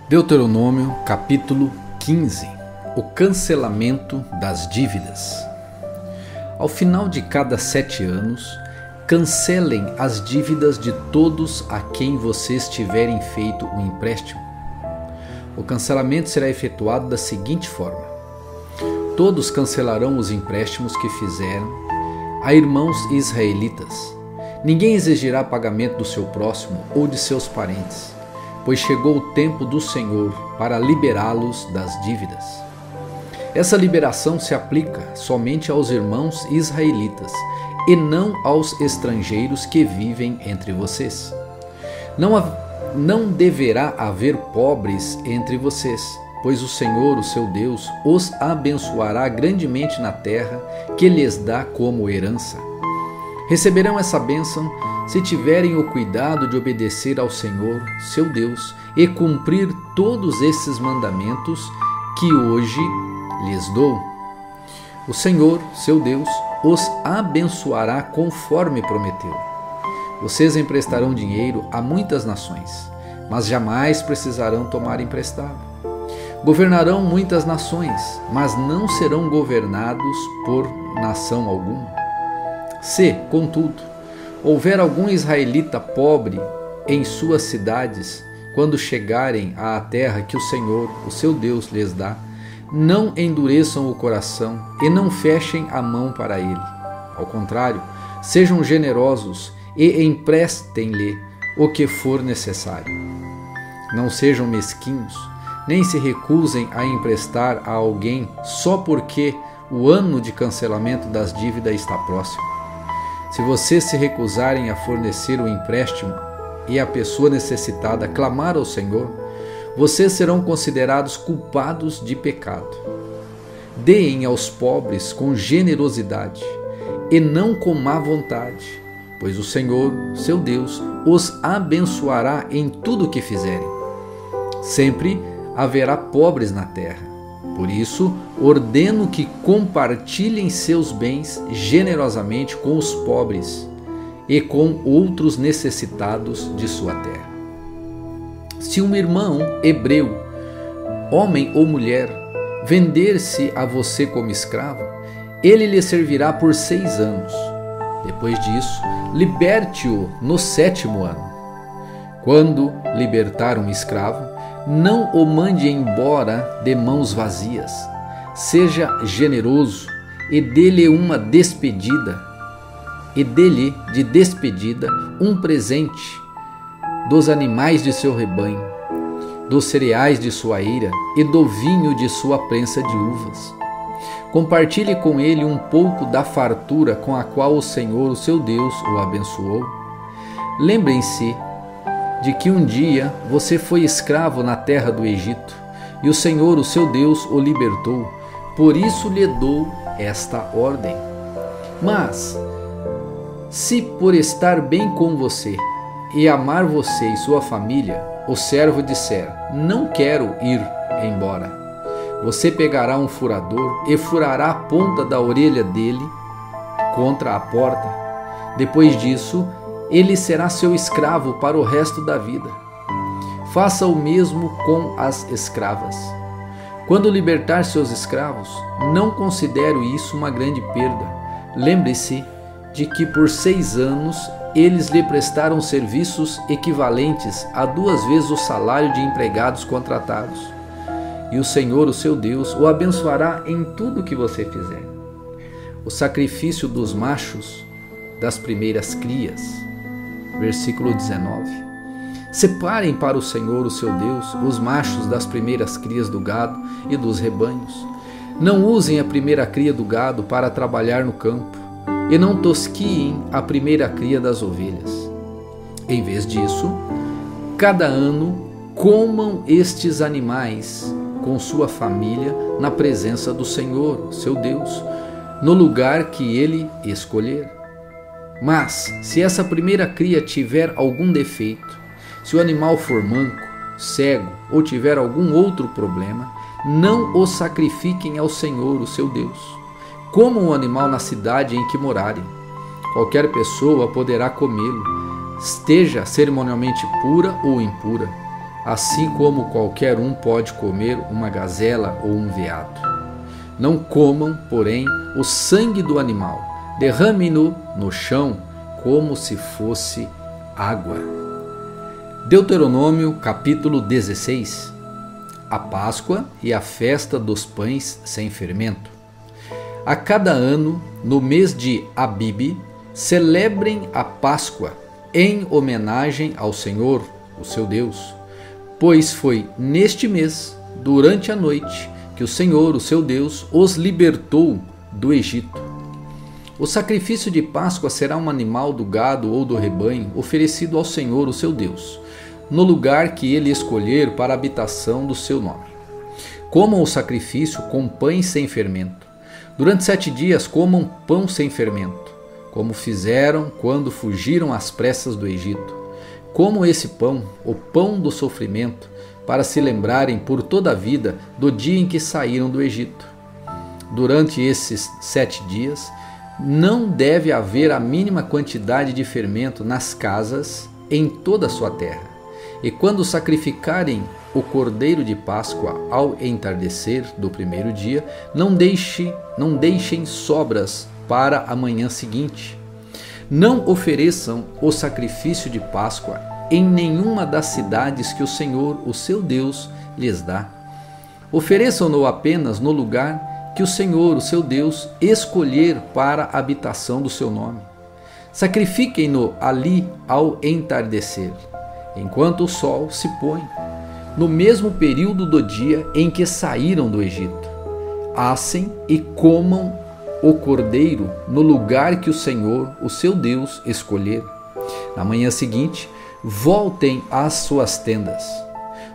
Deuteronômio capítulo 15. O cancelamento das dívidas. Ao final de cada 7 anos, cancelem as dívidas de todos a quem vocês tiverem feito o empréstimo. O cancelamento será efetuado da seguinte forma: todos cancelarão os empréstimos que fizeram a irmãos israelitas. Ninguém exigirá pagamento do seu próximo ou de seus parentes, pois chegou o tempo do Senhor para liberá-los das dívidas. Essa liberação se aplica somente aos irmãos israelitas e não aos estrangeiros que vivem entre vocês. Não deverá haver pobres entre vocês, pois o Senhor, o seu Deus, os abençoará grandemente na terra que lhes dá como herança. Receberão essa bênção se tiverem o cuidado de obedecer ao Senhor, seu Deus, e cumprir todos esses mandamentos que hoje lhes dou. O Senhor, seu Deus, os abençoará conforme prometeu. Vocês emprestarão dinheiro a muitas nações, mas jamais precisarão tomar emprestado. Governarão muitas nações, mas não serão governados por nação alguma. Se, contudo, houver algum israelita pobre em suas cidades, quando chegarem à terra que o Senhor, o seu Deus, lhes dá, não endureçam o coração e não fechem a mão para ele. Ao contrário, sejam generosos e emprestem-lhe o que for necessário. Não sejam mesquinhos, nem se recusem a emprestar a alguém só porque o ano de cancelamento das dívidas está próximo. Se vocês se recusarem a fornecer o empréstimo e a pessoa necessitada clamar ao Senhor, vocês serão considerados culpados de pecado. Deem aos pobres com generosidade e não com má vontade, pois o Senhor, seu Deus, os abençoará em tudo o que fizerem. Sempre haverá pobres na terra. Por isso, ordeno que compartilhem seus bens generosamente com os pobres e com outros necessitados de sua terra. Se um irmão hebreu, homem ou mulher, vender-se a você como escravo, ele lhe servirá por 6 anos. Depois disso, liberte-o no 7º ano. Quando libertar um escravo, não o mande embora de mãos vazias. Seja generoso e dê-lhe uma despedida, de despedida um presente dos animais de seu rebanho, dos cereais de sua eira e do vinho de sua prensa de uvas. Compartilhe com ele um pouco da fartura com a qual o Senhor, o seu Deus, o abençoou. Lembrem-se de que um dia você foi escravo na terra do Egito, e o Senhor, o seu Deus, o libertou. Por isso lhe dou esta ordem. Mas, se por estar bem com você e amar você e sua família, o servo disser: não quero ir embora, você pegará um furador e furará a ponta da orelha dele contra a porta. Depois disso, ele será seu escravo para o resto da vida. Faça o mesmo com as escravas. Quando libertar seus escravos, não considere isso uma grande perda. Lembre-se de que por 6 anos eles lhe prestaram serviços equivalentes a 2 vezes o salário de empregados contratados. E o Senhor, o seu Deus, o abençoará em tudo o que você fizer. O sacrifício dos machos das primeiras crias. Versículo 19. Separem para o Senhor, o seu Deus, os machos das primeiras crias do gado e dos rebanhos. Não usem a primeira cria do gado para trabalhar no campo, e não tosquiem a primeira cria das ovelhas. Em vez disso, cada ano comam estes animais com sua família na presença do Senhor, seu Deus, no lugar que ele escolher. Mas, se essa primeira cria tiver algum defeito, se o animal for manco, cego ou tiver algum outro problema, não o sacrifiquem ao Senhor, o seu Deus. Comam o animal na cidade em que morarem. Qualquer pessoa poderá comê-lo, esteja cerimonialmente pura ou impura. assim como qualquer um pode comer uma gazela ou um veado. Não comam, porém, o sangue do animal, derramem-no no chão como se fosse água. Deuteronômio capítulo 16. A Páscoa e a festa dos pães sem fermento. A cada ano, no mês de Abibe, celebrem a Páscoa em homenagem ao Senhor, o seu Deus, pois foi neste mês, durante a noite, que o Senhor, o seu Deus, os libertou do Egito. O sacrifício de Páscoa será um animal do gado ou do rebanho oferecido ao Senhor, o seu Deus, no lugar que ele escolher para a habitação do seu nome. Comam o sacrifício com pães sem fermento. Durante 7 dias comam pão sem fermento, como fizeram quando fugiram às pressas do Egito. Comam esse pão, o pão do sofrimento, para se lembrarem por toda a vida do dia em que saíram do Egito. Durante esses 7 dias, não deve haver a mínima quantidade de fermento nas casas em toda a sua terra. E quando sacrificarem o cordeiro de Páscoa ao entardecer do primeiro dia, não deixem sobras para a manhã seguinte. Não ofereçam o sacrifício de Páscoa em nenhuma das cidades que o Senhor, o seu Deus, lhes dá. Ofereçam-no apenas no lugar que o Senhor, o seu Deus, escolher para a habitação do seu nome. Sacrifiquem-no ali ao entardecer, enquanto o sol se põe, no mesmo período do dia em que saíram do Egito. Assem e comam o cordeiro no lugar que o Senhor, o seu Deus, escolher. Na manhã seguinte, voltem às suas tendas.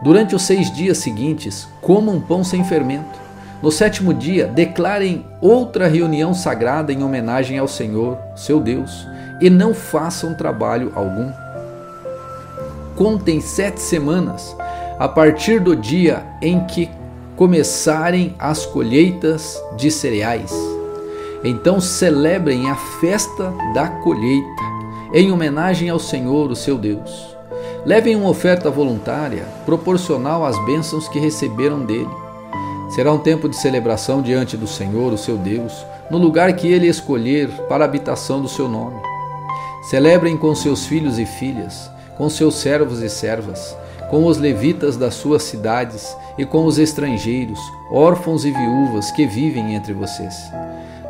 Durante os 6 dias seguintes, comam pão sem fermento. No 7º dia, declarem outra reunião sagrada em homenagem ao Senhor, seu Deus, e não façam trabalho algum. Contem 7 semanas, a partir do dia em que começarem as colheitas de cereais. Então celebrem a festa da colheita, em homenagem ao Senhor, o seu Deus. Levem uma oferta voluntária, proporcional às bênçãos que receberam dele. Será um tempo de celebração diante do Senhor, o seu Deus, no lugar que ele escolher para a habitação do seu nome. Celebrem com seus filhos e filhas, com seus servos e servas, com os levitas das suas cidades e com os estrangeiros, órfãos e viúvas que vivem entre vocês.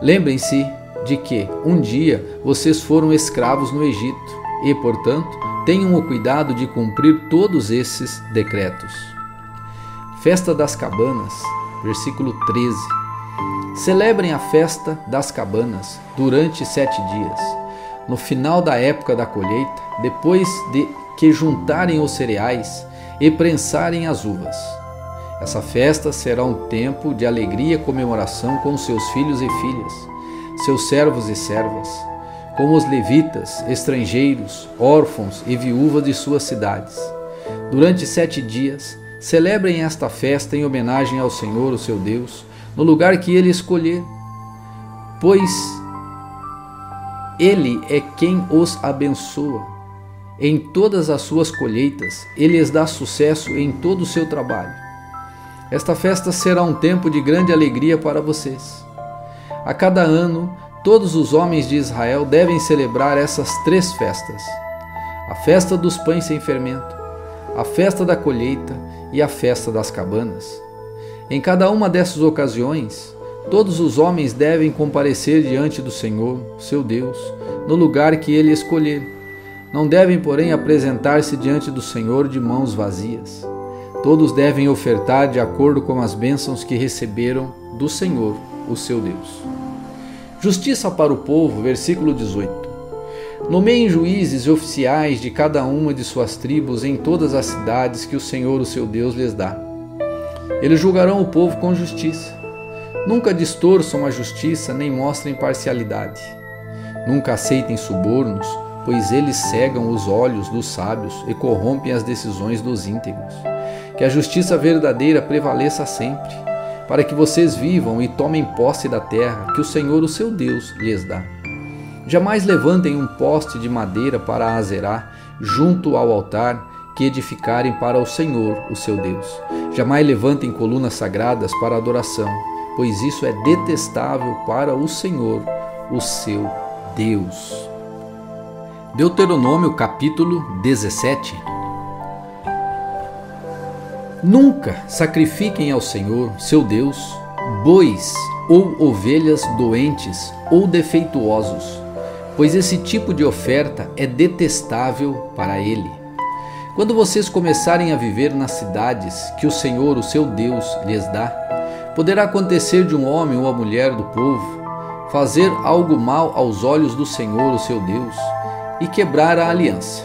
Lembrem-se de que um dia vocês foram escravos no Egito e, portanto, tenham o cuidado de cumprir todos esses decretos. Festa das Cabanas, versículo 13. Celebrem a festa das cabanas durante 7 dias. No final da época da colheita, depois de que juntarem os cereais e prensarem as uvas. Essa festa será um tempo de alegria e comemoração com seus filhos e filhas, seus servos e servas, com os levitas, estrangeiros, órfãos e viúvas de suas cidades. Durante 7 dias, celebrem esta festa em homenagem ao Senhor, o seu Deus, no lugar que ele escolher, pois ele é quem os abençoa em todas as suas colheitas, ele lhes dá sucesso em todo o seu trabalho. Esta festa será um tempo de grande alegria para vocês. A cada ano, todos os homens de Israel devem celebrar essas 3 festas: a festa dos pães sem fermento, a festa da colheita e a festa das cabanas. Em cada uma dessas ocasiões, todos os homens devem comparecer diante do Senhor, seu Deus, no lugar que ele escolher. Não devem, porém, apresentar-se diante do Senhor de mãos vazias. Todos devem ofertar de acordo com as bênçãos que receberam do Senhor, o seu Deus. Justiça para o povo, versículo 18. Nomeiem juízes e oficiais de cada uma de suas tribos em todas as cidades que o Senhor, o seu Deus, lhes dá. Eles julgarão o povo com justiça. Nunca distorçam a justiça nem mostrem parcialidade. Nunca aceitem subornos, pois eles cegam os olhos dos sábios e corrompem as decisões dos íntegros. Que a justiça verdadeira prevaleça sempre, para que vocês vivam e tomem posse da terra que o Senhor, o seu Deus, lhes dá. Jamais levantem um poste de madeira para azerar junto ao altar que edificarem para o Senhor, o seu Deus. Jamais levantem colunas sagradas para adoração, pois isso é detestável para o Senhor, o seu Deus. Deuteronômio capítulo 17. Nunca sacrifiquem ao Senhor, seu Deus, bois ou ovelhas doentes ou defeituosos, pois esse tipo de oferta é detestável para Ele. Quando vocês começarem a viver nas cidades que o Senhor, o seu Deus, lhes dá, poderá acontecer de um homem ou a mulher do povo fazer algo mal aos olhos do Senhor, o seu Deus, e quebrar a aliança.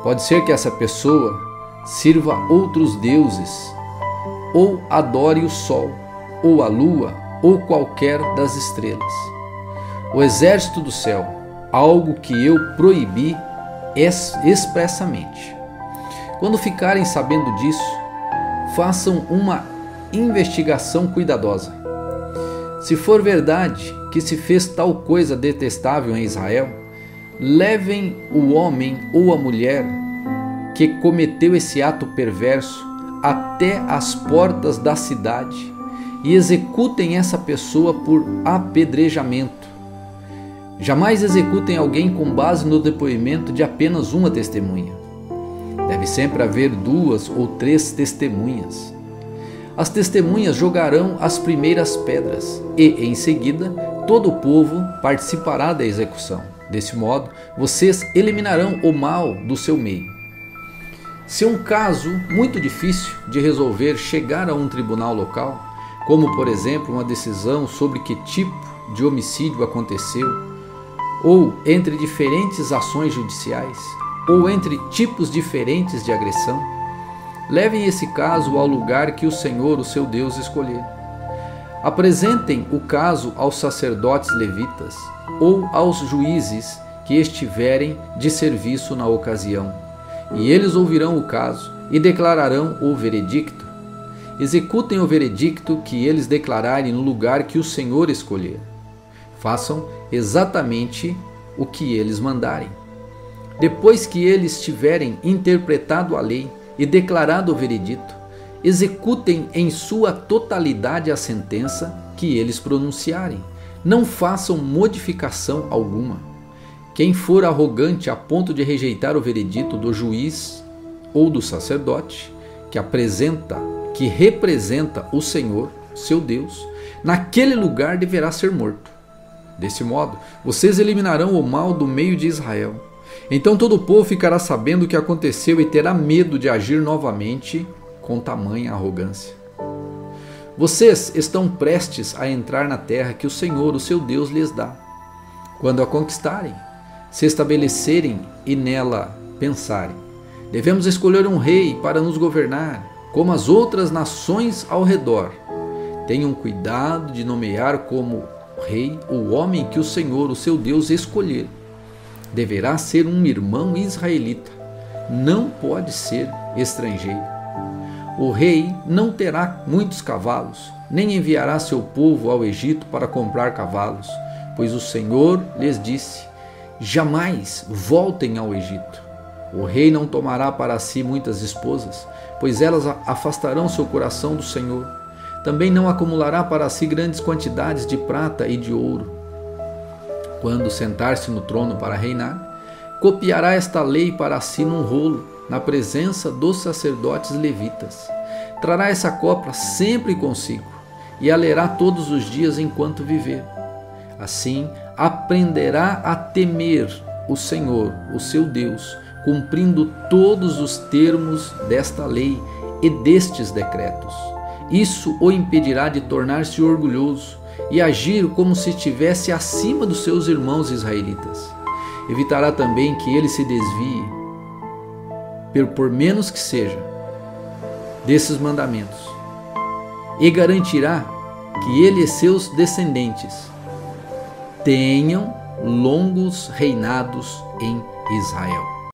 Pode ser que essa pessoa sirva outros deuses, ou adore o sol, ou a lua, ou qualquer das estrelas. O exército do céu, algo que eu proibi expressamente. Quando ficarem sabendo disso, façam uma investigação cuidadosa. Se for verdade que se fez tal coisa detestável em Israel, levem o homem ou a mulher que cometeu esse ato perverso até as portas da cidade e executem essa pessoa por apedrejamento. Jamais executem alguém com base no depoimento de apenas uma testemunha. Deve sempre haver 2 ou 3 testemunhas. As testemunhas jogarão as primeiras pedras e, em seguida, todo o povo participará da execução. Desse modo, vocês eliminarão o mal do seu meio. Se um caso muito difícil de resolver chegar a um tribunal local, como por exemplo uma decisão sobre que tipo de homicídio aconteceu, ou entre diferentes ações judiciais, ou entre tipos diferentes de agressão, levem esse caso ao lugar que o Senhor, o seu Deus, escolher. Apresentem o caso aos sacerdotes levitas ou aos juízes que estiverem de serviço na ocasião, e eles ouvirão o caso e declararão o veredicto. Executem o veredicto que eles declararem no lugar que o Senhor escolher. Façam exatamente o que eles mandarem. Depois que eles tiverem interpretado a lei e declarado o veredito, executem em sua totalidade a sentença que eles pronunciarem. Não façam modificação alguma. Quem for arrogante a ponto de rejeitar o veredito do juiz ou do sacerdote, que representa o Senhor, seu Deus, naquele lugar deverá ser morto. Desse modo, vocês eliminarão o mal do meio de Israel. Então todo o povo ficará sabendo o que aconteceu e terá medo de agir novamente com tamanha arrogância. Vocês estão prestes a entrar na terra que o Senhor, o seu Deus, lhes dá. Quando a conquistarem, se estabelecerem e nela pensarem, devemos escolher um rei para nos governar, como as outras nações ao redor. Tenham cuidado de nomear como rei o homem que o Senhor, o seu Deus, escolher. Deverá ser um irmão israelita, não pode ser estrangeiro. O rei não terá muitos cavalos, nem enviará seu povo ao Egito para comprar cavalos, pois o Senhor lhes disse: jamais voltem ao Egito. O rei não tomará para si muitas esposas, pois elas afastarão seu coração do Senhor. Também não acumulará para si grandes quantidades de prata e de ouro. Quando sentar-se no trono para reinar, copiará esta lei para si num rolo, na presença dos sacerdotes levitas. Trará essa cópia sempre consigo, e a lerá todos os dias enquanto viver. Assim, aprenderá a temer o Senhor, o seu Deus, cumprindo todos os termos desta lei e destes decretos. Isso o impedirá de tornar-se orgulhoso e agir como se estivesse acima dos seus irmãos israelitas. Evitará também que ele se desvie, por menos que seja, desses mandamentos, e garantirá que ele e seus descendentes tenham longos reinados em Israel.